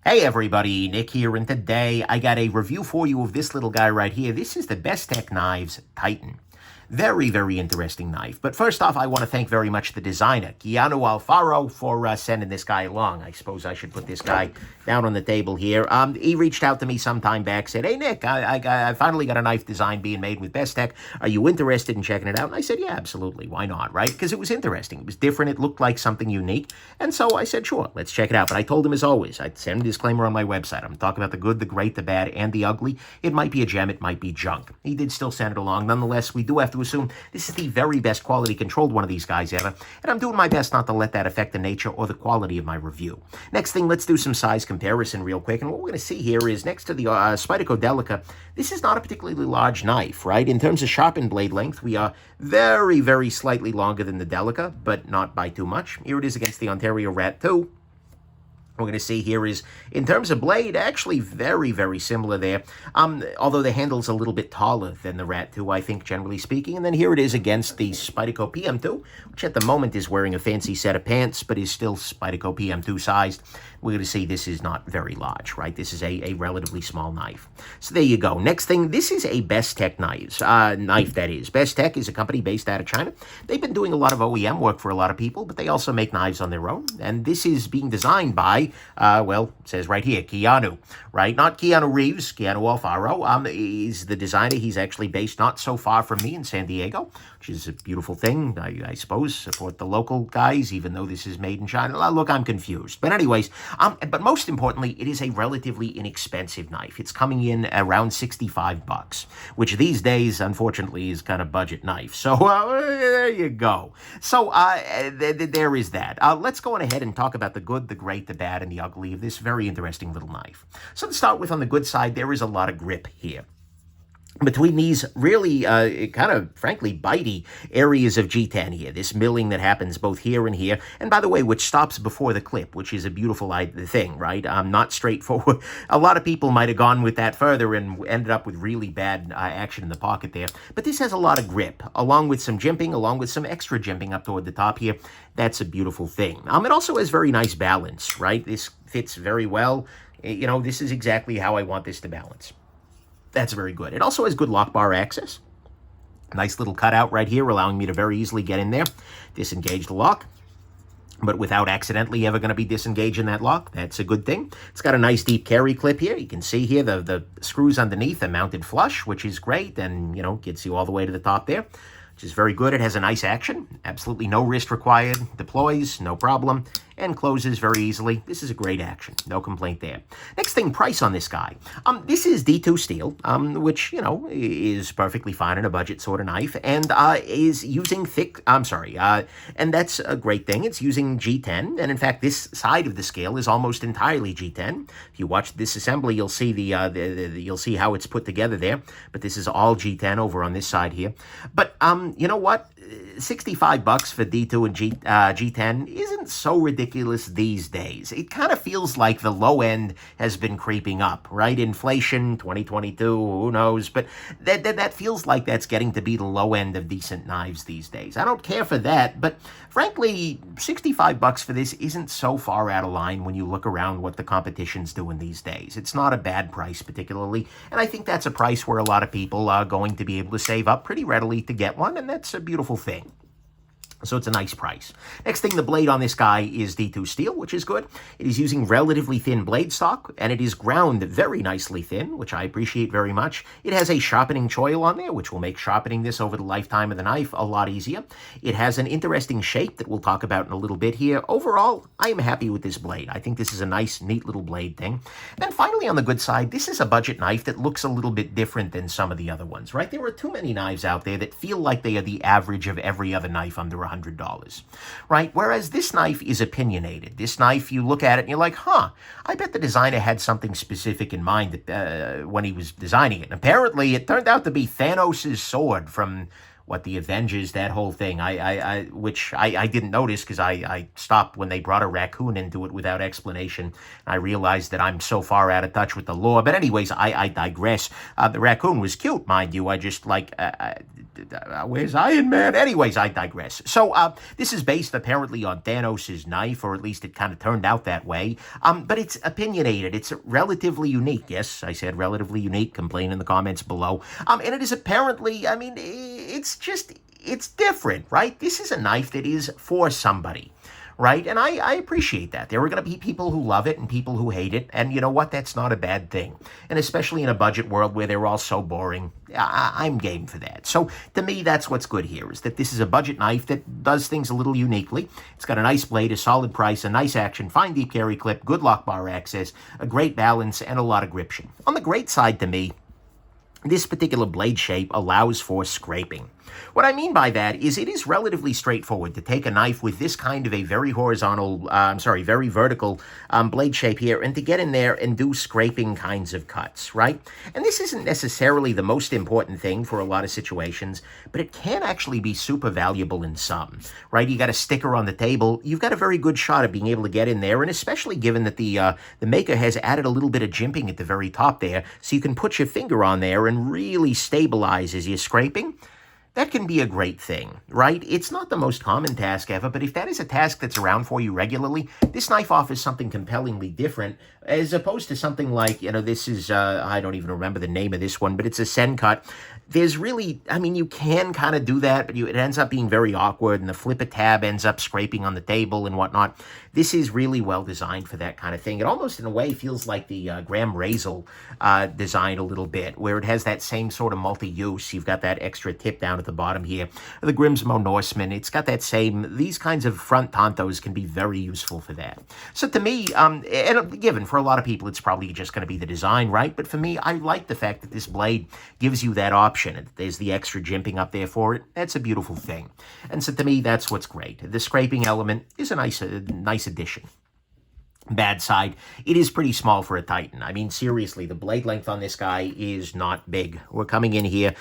Hey everybody, Nick here, and today I got a review for you of this little guy right here. This is the Bestech Knives Titan. Very, very interesting knife. But first off, I want to thank very much the designer, Keanu Alfaro, for sending this guy along. I suppose I should put this guy down on the table here. He reached out to me some time back, said, "Hey, Nick, I finally got a knife design being made with Bestech. Are you interested in checking it out?" And I said, yeah, absolutely. Why not, right? Because it was interesting. It was different. It looked like something unique. And so I said, sure, let's check it out. But I told him, as always, I'd send a disclaimer on my website. I'm talking about the good, the great, the bad, and the ugly. It might be a gem. It might be junk. He did still send it along. Nonetheless, we do have to assume this is the very best quality controlled one of these guys ever, and I'm doing my best not to let that affect the nature or the quality of my review. Next thing, let's do some size comparison real quick, and what we're going to see here is next to the Spyderco Delica, this is not a particularly large knife, right? In terms of sharpened blade length, we are very, very slightly longer than the Delica, but not by too much. Here it is against the Ontario Rat 2. We're going to see here is, in terms of blade, actually very, very similar there. Although the handle's a little bit taller than the Rat 2, I think, generally speaking. And then here it is against the Spyderco PM2, which at the moment is wearing a fancy set of pants, but is still Spyderco PM2 sized. We're going to see this is not very large, right? This is a relatively small knife. So there you go. Next thing, this is a Bestech knife, that is. Bestech is a company based out of China. They've been doing a lot of OEM work for a lot of people, but they also make knives on their own. And this is being designed by, well, it says right here, Keanu, right? Not Keanu Reeves, Keanu Alfaro. He's the designer. He's actually based not so far from me in San Diego, which is a beautiful thing, I suppose. Support the local guys, even though this is made in China. Look, I'm confused. But anyways, but most importantly, it is a relatively inexpensive knife. It's coming in around 65 bucks, which these days, unfortunately, is kind of budget knife. So there you go. So there is that. Let's go on ahead and talk about the good, the great, the bad, and the ugly of this very interesting little knife. So to start with, on the good side, there is a lot of grip here. Between these really kind of, frankly, bitey areas of G10 here, this milling that happens both here and here, and by the way, which stops before the clip, which is a beautiful thing, right? Not straightforward. A lot of people might have gone with that further and ended up with really bad action in the pocket there, but this has a lot of grip, along with some jimping, along with some extra jimping up toward the top here. That's a beautiful thing. It also has very nice balance, right? This fits very well. You know, this is exactly how I want this to balance. That's very good. It also has good lock bar access. Nice little cutout right here, allowing me to very easily get in there, disengage the lock, but without accidentally ever going to be disengaging that lock. That's a good thing. It's got a nice deep carry clip here. You can see here the screws underneath are mounted flush, which is great, and, you know, gets you all the way to the top there, which is very good. It has a nice action. Absolutely no wrist required. Deploys, no problem, and closes very easily. This is a great action. No complaint there. Next thing, price on this guy. This is D2 steel, which, you know, is perfectly fine in a budget sort of knife, and is using thick, and that's a great thing. It's using G10, and in fact, this side of the scale is almost entirely G10. If you watch this assembly, you'll see you'll see how it's put together there, but this is all G10 over on this side here. But, you know what? 65 bucks for D2 and G10 isn't so ridiculous these days. It kind of feels like the low end has been creeping up, right? Inflation, 2022, who knows? But that feels like that's getting to be the low end of decent knives these days. I don't care for that, but frankly, 65 bucks for this isn't so far out of line when you look around what the competition's doing these days. It's not a bad price particularly, and I think that's a price where a lot of people are going to be able to save up pretty readily to get one, and that's a beautiful thing. So it's a nice price. Next thing, the blade on this guy is D2 steel, which is good. It is using relatively thin blade stock, and it is ground very nicely thin, which I appreciate very much. It has a sharpening choil on there, which will make sharpening this over the lifetime of the knife a lot easier. It has an interesting shape that we'll talk about in a little bit here. Overall, I am happy with this blade. I think this is a nice, neat little blade thing. And finally, on the good side, this is a budget knife that looks a little bit different than some of the other ones, right? There are too many knives out there that feel like they are the average of every other knife under $100, right? Whereas this knife is opinionated. This knife, you look at it and you're like, huh, I bet the designer had something specific in mind when he was designing it. And apparently, it turned out to be Thanos' sword from what the Avengers, that whole thing, which I didn't notice because I stopped when they brought a raccoon into it without explanation. I realized that I'm so far out of touch with the law. But anyways, I digress. The raccoon was cute, mind you. I just like, where's Iron Man? Anyways, I digress. So this is based apparently on Thanos' knife, or at least it kind of turned out that way. But it's opinionated. It's relatively unique. Yes, I said relatively unique. Complain in the comments below. And it is apparently, I mean, it's different, right? This is a knife that is for somebody, right? And I appreciate that. There are going to be people who love it and people who hate it. And you know what? That's not a bad thing. And especially in a budget world where they're all so boring, I'm game for that. So to me, that's what's good here, is that this is a budget knife that does things a little uniquely. It's got a nice blade, a solid price, a nice action, fine deep carry clip, good lock bar access, a great balance, and a lot of gription. On the great side to me, this particular blade shape allows for scraping. What I mean by that is it is relatively straightforward to take a knife with this kind of a very very vertical blade shape here and to get in there and do scraping kinds of cuts, right? And this isn't necessarily the most important thing for a lot of situations, but it can actually be super valuable in some, right? You got a sticker on the table, you've got a very good shot of being able to get in there, and especially given that the maker has added a little bit of jimping at the very top there, so you can put your finger on there and really stabilize as you're scraping. That can be a great thing, right? It's not the most common task ever, but if that is a task that's around for you regularly, this knife offers something compellingly different, as opposed to something like, you know, this is, I don't even remember the name of this one, but it's a send cut. There's really, I mean, you can kind of do that, but it ends up being very awkward, and the flipper tab ends up scraping on the table and whatnot. This is really well designed for that kind of thing. It almost, in a way, feels like the Graham Razel design a little bit, where it has that same sort of multi-use. You've got that extra tip down at the bottom here. The Grimsmo Norseman, it's got that same, these kinds of front tontos can be very useful for that. So to me, and given for a lot of people, it's probably just going to be the design, right? But for me, I like the fact that this blade gives you that option. There's the extra jimping up there for it. That's a beautiful thing. And so to me, that's what's great. The scraping element is a nice addition. Bad side, it is pretty small for a Titan. I mean, seriously, the blade length on this guy is not big. We're coming in here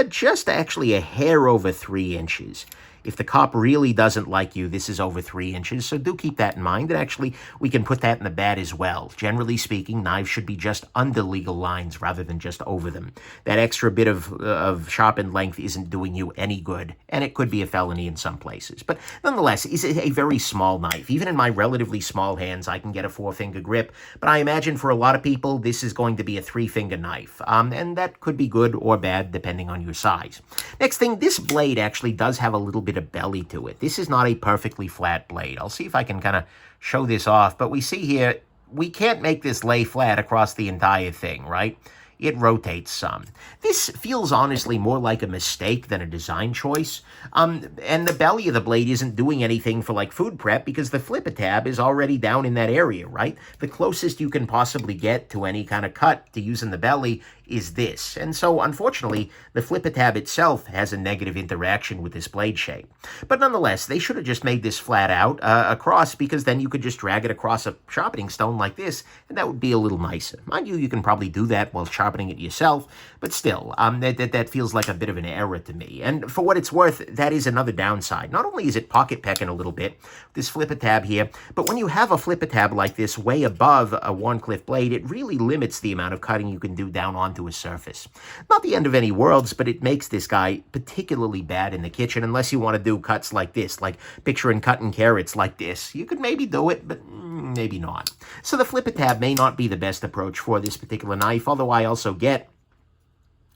just actually a hair over 3 inches. If the cop really doesn't like you, this is over 3 inches, so do keep that in mind. And actually, we can put that in the bad as well. Generally speaking, knives should be just under legal lines rather than just over them. That extra bit of sharpened length isn't doing you any good, and it could be a felony in some places. But nonetheless, it's a very small knife. Even in my relatively small hands, I can get a 4-finger grip, but I imagine for a lot of people, this is going to be a 3-finger knife, and that could be good or bad depending on your size. Next thing, this blade actually does have a little bit of belly to it. This is not a perfectly flat blade. I'll see if I can kind of show this off, but we see here, we can't make this lay flat across the entire thing, right? It rotates some. This feels honestly more like a mistake than a design choice. And the belly of the blade isn't doing anything for like food prep because the flipper tab is already down in that area, right? The closest you can possibly get to any kind of cut to using the belly is this. And so, unfortunately, the flipper tab itself has a negative interaction with this blade shape. But nonetheless, they should have just made this flat out across, because then you could just drag it across a sharpening stone like this, and that would be a little nicer. Mind you, you can probably do that while sharpening it yourself, but still, that feels like a bit of an error to me. And for what it's worth, that is another downside. Not only is it pocket pecking a little bit, this flipper tab here, but when you have a flipper tab like this way above a Wharncliffe blade, it really limits the amount of cutting you can do down onto a surface. Not the end of any worlds, but it makes this guy particularly bad in the kitchen, unless you want to do cuts like this, like picturing cutting carrots like this. You could maybe do it, but maybe not. So the flipper tab may not be the best approach for this particular knife, although I also get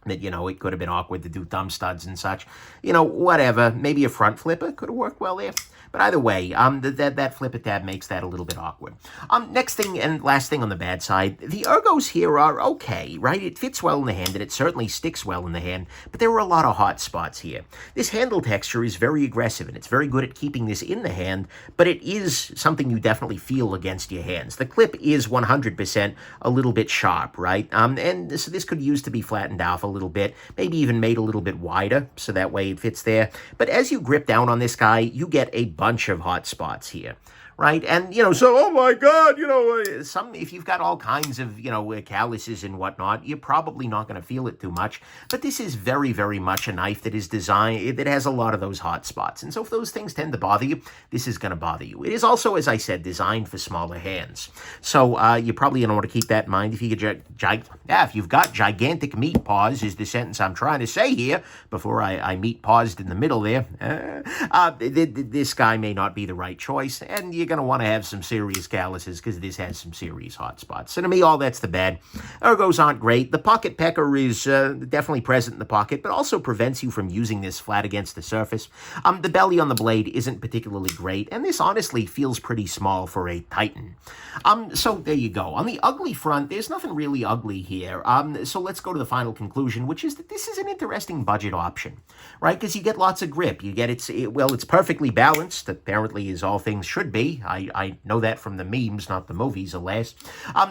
that, you know, it could have been awkward to do thumb studs and such. You know, whatever. Maybe a front flipper could have worked well there. But either way, that flipper tab makes that a little bit awkward. Next thing and last thing on the bad side, the ergos here are okay, right? It fits well in the hand, and it certainly sticks well in the hand, but there are a lot of hot spots here. This handle texture is very aggressive, and it's very good at keeping this in the hand, but it is something you definitely feel against your hands. The clip is 100% a little bit sharp, right? And so this could use to be flattened off a little bit, maybe even made a little bit wider, so that way it fits there. But as you grip down on this guy, you get a bunch of hot spots here, right? And, so, oh my God, if you've got all kinds of, calluses and whatnot, you're probably not going to feel it too much. But this is very, very much a knife that is designed, that has a lot of those hot spots. And so if those things tend to bother you, this is going to bother you. It is also, as I said, designed for smaller hands. So you're probably going to want to keep that in mind. If you've got gigantic meat paws, is the sentence I'm trying to say here, before I meat paused in the middle there, this guy may not be the right choice, and you're going to want to have some serious calluses because this has some serious hot spots. So to me, all that's the bad. Ergos aren't great. The pocket pecker is definitely present in the pocket, but also prevents you from using this flat against the surface. The belly on the blade isn't particularly great, and this honestly feels pretty small for a Titan. So there you go. On the ugly front, there's nothing really ugly here. So let's go to the final conclusion, which is that this is an interesting budget option, right? Because you get lots of grip. You get it's perfectly balanced, apparently, as all things should be. I know that from the memes, not the movies, alas.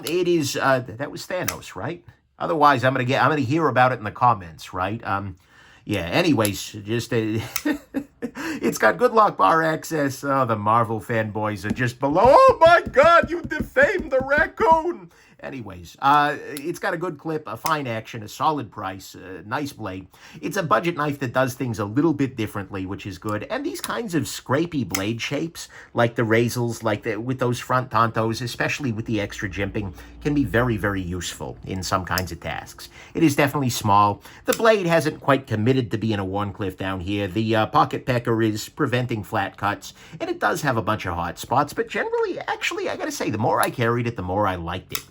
It is, that was Thanos, right? Otherwise, I'm gonna hear about it in the comments, right? Yeah, anyways, just, it's got good lock bar access. Oh, the Marvel fanboys are just below. Oh my God, you defamed the raccoon! Anyways, it's got a good clip, a fine action, a solid price, a nice blade. It's a budget knife that does things a little bit differently, which is good. And these kinds of scrapey blade shapes, like the Razels, with those front tontos, especially with the extra jimping, can be very, very useful in some kinds of tasks. It is definitely small. The blade hasn't quite committed to being a Wharncliffe down here. The pocket pecker is preventing flat cuts, and it does have a bunch of hot spots. But generally, actually, I gotta say, the more I carried it, the more I liked it.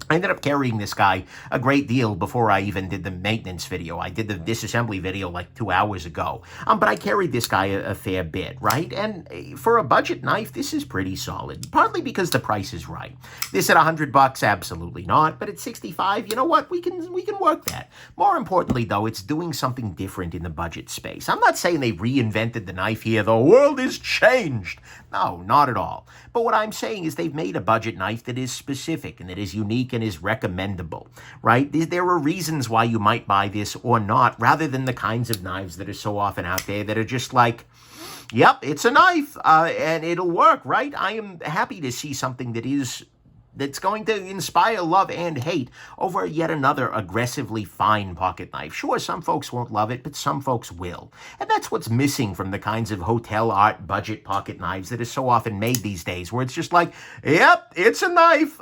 I ended up carrying this guy a great deal before I even did the maintenance video. I did the disassembly video like 2 hours ago. But I carried this guy a fair bit, right? And for a budget knife, this is pretty solid. Partly because the price is right. This at $100, absolutely not. But at $65, you know what? We can work that. More importantly, though, it's doing something different in the budget space. I'm not saying they reinvented the knife here. The world is changed. No, not at all. But what I'm saying is they've made a budget knife that is specific and that is unique and is recommendable, right? There are reasons why you might buy this or not, rather than the kinds of knives that are so often out there that are just like, yep, it's a knife, and it'll work, right? I am happy to see something that's going to inspire love and hate over yet another aggressively fine pocket knife. Sure, some folks won't love it, but some folks will. And that's what's missing from the kinds of hotel art budget pocket knives that are so often made these days, where it's just like, yep, it's a knife.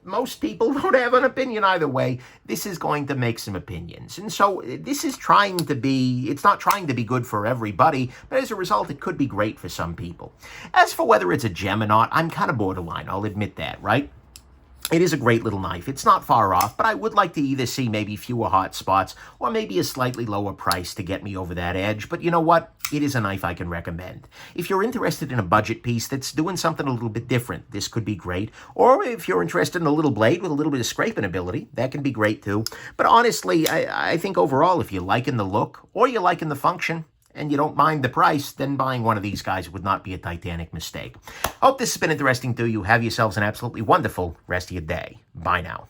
Most people don't have an opinion either way. This is going to make some opinions. And so this is it's not trying to be good for everybody, but as a result, it could be great for some people. As for whether it's a gem or not, I'm kind of borderline. I'll admit that, right? It is a great little knife. It's not far off, but I would like to either see maybe fewer hot spots or maybe a slightly lower price to get me over that edge. But you know what? It is a knife I can recommend. If you're interested in a budget piece that's doing something a little bit different, this could be great. Or if you're interested in a little blade with a little bit of scraping ability, that can be great too. But honestly, I think overall, if you're liking the look or you're liking the function, and you don't mind the price, then buying one of these guys would not be a titanic mistake. Hope this has been interesting to you. Have yourselves an absolutely wonderful rest of your day. Bye now.